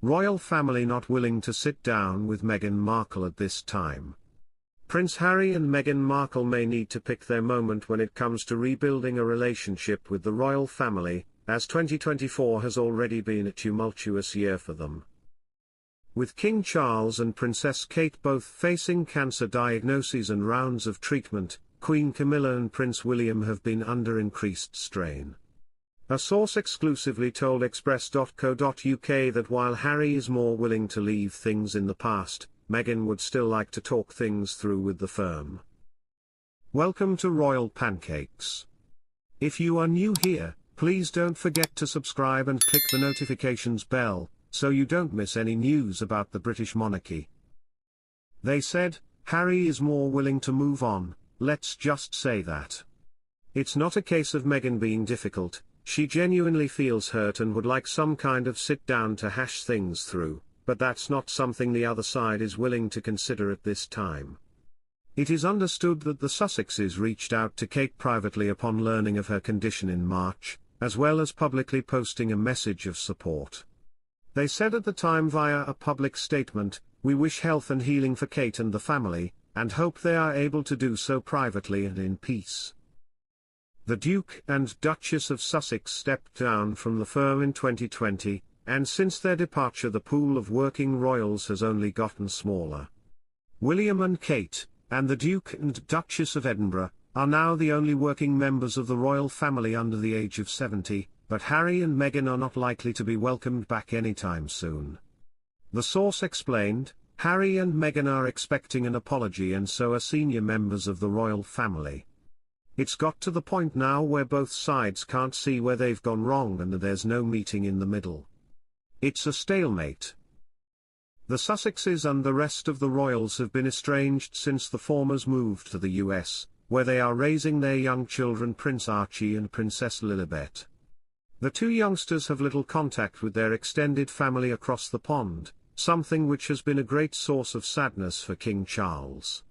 Royal family not willing to sit down with Meghan Markle at this time. Prince Harry and Meghan Markle may need to pick their moment when it comes to rebuilding a relationship with the royal family, as 2024 has already been a tumultuous year for them. With King Charles and Princess Kate both facing cancer diagnoses and rounds of treatment, Queen Camilla and Prince William have been under increased strain. A source exclusively told Express.co.uk that while Harry is more willing to leave things in the past, Meghan would still like to talk things through with the firm. Welcome to Royal Pancakes. If you are new here, please don't forget to subscribe and click the notifications bell, so you don't miss any news about the British monarchy. They said, Harry is more willing to move on, let's just say that. It's not a case of Meghan being difficult, she genuinely feels hurt and would like some kind of sit down to hash things through, but that's not something the other side is willing to consider at this time. It is understood that the Sussexes reached out to Kate privately upon learning of her condition in March, as well as publicly posting a message of support. They said at the time via a public statement, "We wish health and healing for Kate and the family, and hope they are able to do so privately and in peace." The Duke and Duchess of Sussex stepped down from the firm in 2020, and since their departure the pool of working royals has only gotten smaller. William and Kate, and the Duke and Duchess of Edinburgh, are now the only working members of the royal family under the age of 70, but Harry and Meghan are not likely to be welcomed back anytime soon. The source explained, Harry and Meghan are expecting an apology and so are senior members of the royal family. It's got to the point now where both sides can't see where they've gone wrong and there's no meeting in the middle. It's a stalemate. The Sussexes and the rest of the royals have been estranged since the formers moved to the US, where they are raising their young children Prince Archie and Princess Lilibet. The two youngsters have little contact with their extended family across the pond, something which has been a great source of sadness for King Charles.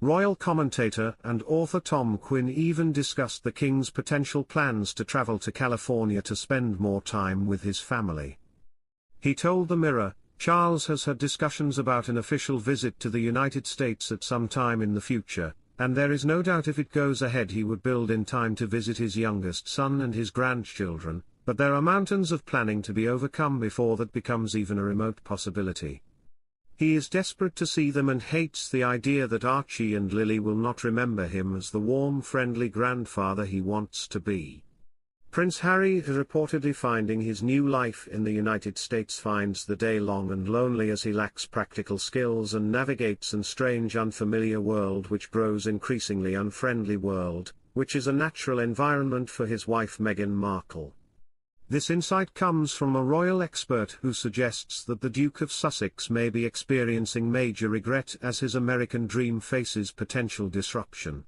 Royal commentator and author Tom Quinn even discussed the King's potential plans to travel to California to spend more time with his family. He told the Mirror, Charles has had discussions about an official visit to the United States at some time in the future, and there is no doubt if it goes ahead he would build in time to visit his youngest son and his grandchildren, but there are mountains of planning to be overcome before that becomes even a remote possibility. He is desperate to see them and hates the idea that Archie and Lily will not remember him as the warm friendly grandfather he wants to be. Prince Harry is reportedly finding his new life in the United States finds the day long and lonely as he lacks practical skills and navigates an strange unfamiliar world which grows increasingly unfriendly world, which is a natural environment for his wife Meghan Markle. This insight comes from a royal expert who suggests that the Duke of Sussex may be experiencing major regret as his American dream faces potential disruption.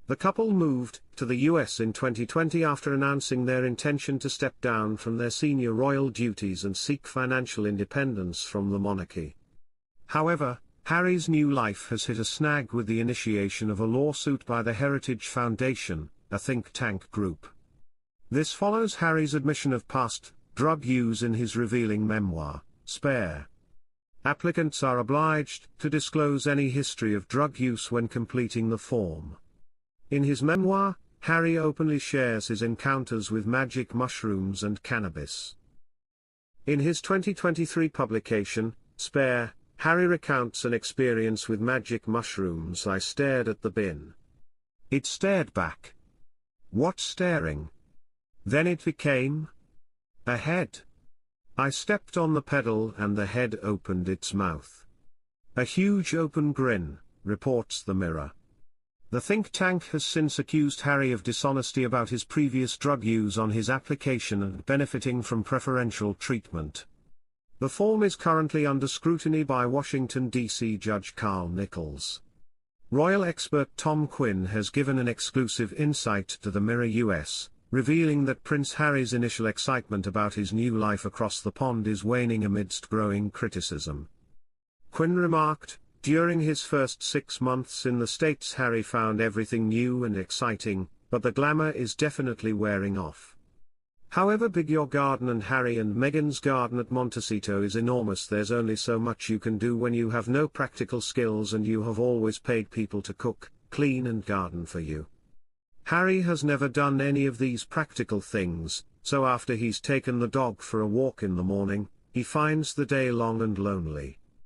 The couple moved to the US in 2020 after announcing their intention to step down from their senior royal duties and seek financial independence from the monarchy. However, Harry's new life has hit a snag with the initiation of a lawsuit by the Heritage Foundation, a think tank group. This follows Harry's admission of past drug use in his revealing memoir, Spare. Applicants are obliged to disclose any history of drug use when completing the form. In his memoir, Harry openly shares his encounters with magic mushrooms and cannabis. In his 2023 publication, Spare, Harry recounts an experience with magic mushrooms. I stared at the bin. It stared back. What staring? Then it became a head. I stepped on the pedal and the head opened its mouth. A huge open grin, reports the Mirror. The think tank has since accused Harry of dishonesty about his previous drug use on his application and benefiting from preferential treatment. The form is currently under scrutiny by Washington, D.C. Judge Carl Nichols. Royal expert Tom Quinn has given an exclusive insight to the Mirror US, revealing that Prince Harry's initial excitement about his new life across the pond is waning amidst growing criticism. Quinn remarked, during his first 6 months in the States Harry found everything new and exciting, but the glamour is definitely wearing off. However big your garden, and Harry and Meghan's garden at Montecito is enormous, there's only so much you can do when you have no practical skills and you have always paid people to cook, clean and garden for you. Harry has never done any of these practical things, so after he's taken the dog for a walk in the morning, he finds the day long and lonely.